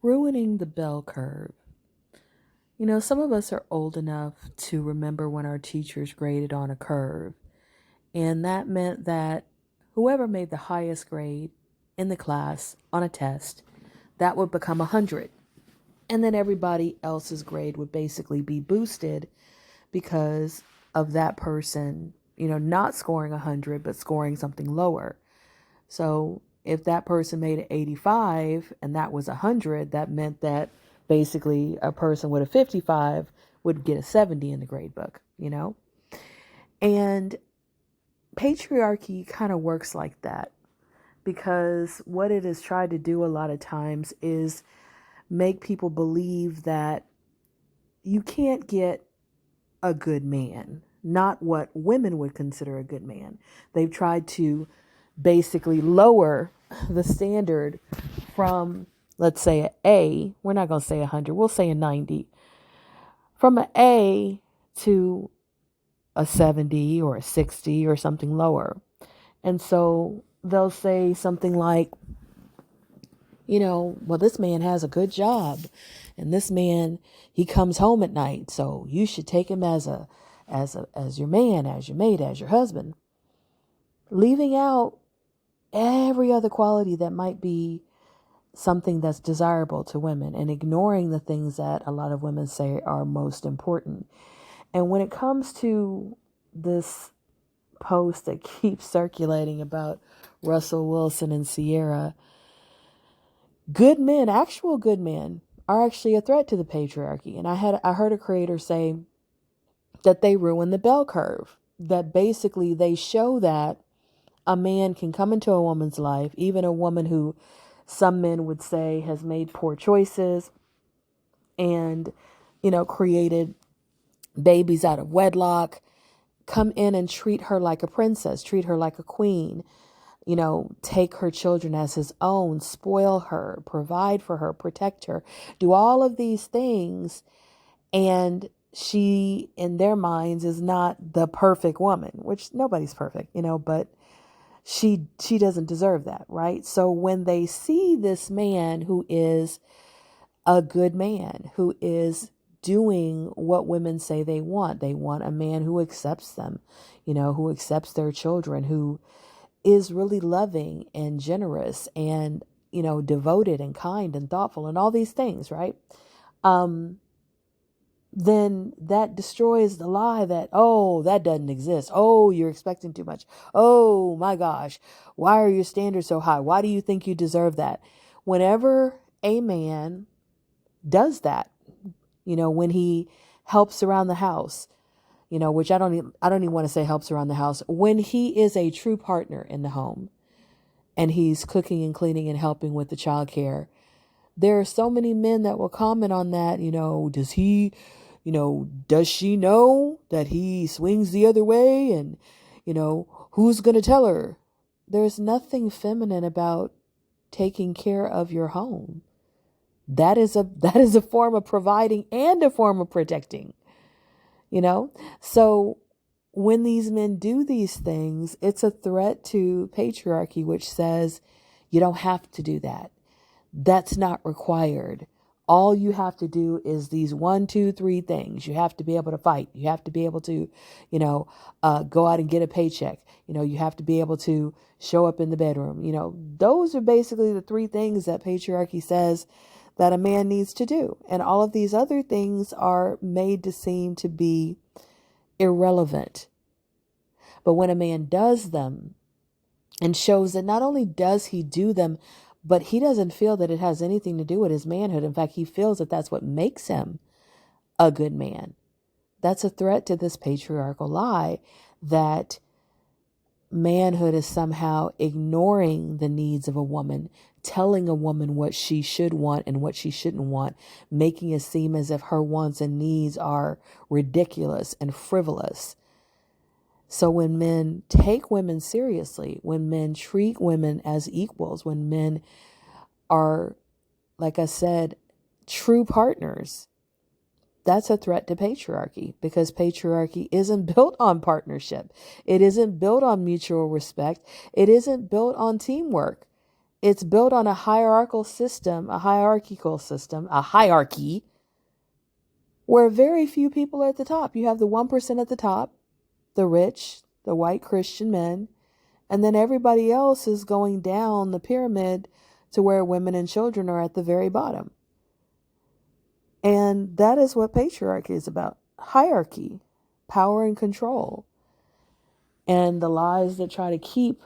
Ruining the bell curve. Some of us are old enough to remember when our teachers graded on a curve, and that meant that whoever made the highest grade in the class on a test, that would become 100. And then everybody else's grade would basically be boosted because of that person, not scoring 100, but scoring something lower. So if that person made an 85 and that was 100, that meant that basically a person with a 55 would get a 70 in the grade book. And patriarchy kind of works like that because what it has tried to do a lot of times is make people believe that you can't get a good man, not what women would consider a good man. They've tried to basically lower the standard from, let's say, an A. We're not going to say 100, we'll say a 90. From an A to a 70 or a 60 or something lower. And so they'll say something like, well, this man has a good job and this man, he comes home at night, so you should take him as your man, as your mate, as your husband, leaving out every other quality that might be something that's desirable to women and ignoring the things that a lot of women say are most important. And when it comes to this post that keeps circulating about Russell Wilson and Sierra, good men, actual good men, are actually a threat to the patriarchy. And I heard a creator say that they ruin the bell curve, that basically they show that a man can come into a woman's life, even a woman who some men would say has made poor choices and, created babies out of wedlock, come in and treat her like a princess, treat her like a queen, take her children as his own, spoil her, provide for her, protect her, do all of these things. And she, in their minds, is not the perfect woman, which nobody's perfect, but she doesn't deserve that, right? So when they see this man who is a good man, who is doing what women say they want a man who accepts them, who accepts their children, who is really loving and generous and, devoted and kind and thoughtful and all these things, right? Then that destroys the lie that, oh, that doesn't exist. Oh, you're expecting too much. Oh my gosh. Why are your standards so high? Why do you think you deserve that? Whenever a man does that, when he helps around the house, which I don't even want to say helps around the house, when he is a true partner in the home and he's cooking and cleaning and helping with the child care, there are so many men that will comment on that. Does she know that he swings the other way? And, who's going to tell her? There's nothing feminine about taking care of your home. That is a form of providing and a form of protecting, So when these men do these things, it's a threat to patriarchy, which says you don't have to do that. That's not required. All you have to do is these 1, 2, 3 things. You have to be able to fight. You have to be able to, go out and get a paycheck. You have to be able to show up in the bedroom. Those are basically the 3 things that patriarchy says that a man needs to do. And all of these other things are made to seem to be irrelevant. But when a man does them and shows that not only does he do them, but he doesn't feel that it has anything to do with his manhood. In fact, he feels that that's what makes him a good man. That's a threat to this patriarchal lie that manhood is somehow ignoring the needs of a woman, telling a woman what she should want and what she shouldn't want, making it seem as if her wants and needs are ridiculous and frivolous. So when men take women seriously, when men treat women as equals, when men are, like I said, true partners, that's a threat to patriarchy, because patriarchy isn't built on partnership. It isn't built on mutual respect. It isn't built on teamwork. It's built on a hierarchical system, a hierarchy, where very few people are at the top. You have the 1% at the top, the rich, the white Christian men, and then everybody else is going down the pyramid to where women and children are at the very bottom. And that is what patriarchy is about. Hierarchy, power and control, and the lies that try to keep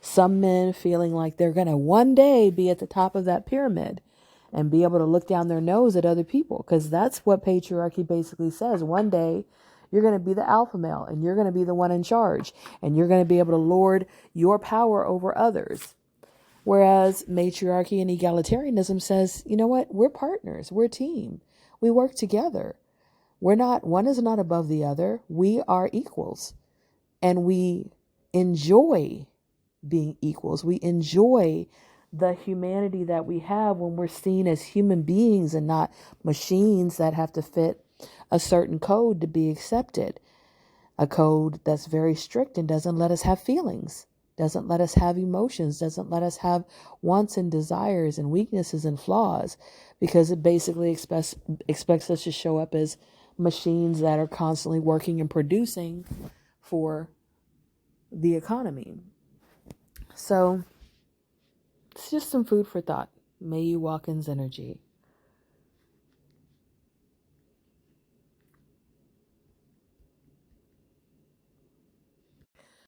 some men feeling like they're going to one day be at the top of that pyramid and be able to look down their nose at other people. Because that's what patriarchy basically says. One day you're going to be the alpha male and you're going to be the one in charge and you're going to be able to lord your power over others. Whereas matriarchy and egalitarianism says, you know what? We're partners. We're a team. We work together. One is not above the other. We are equals. And we enjoy being equals. We enjoy the humanity that we have when we're seen as human beings and not machines that have to fit a certain code to be accepted. A code that's very strict and doesn't let us have feelings, doesn't let us have emotions, doesn't let us have wants and desires and weaknesses and flaws, because it basically expects us to show up as machines that are constantly working and producing for the economy. So it's just some food for thought. May you walk in Synergy.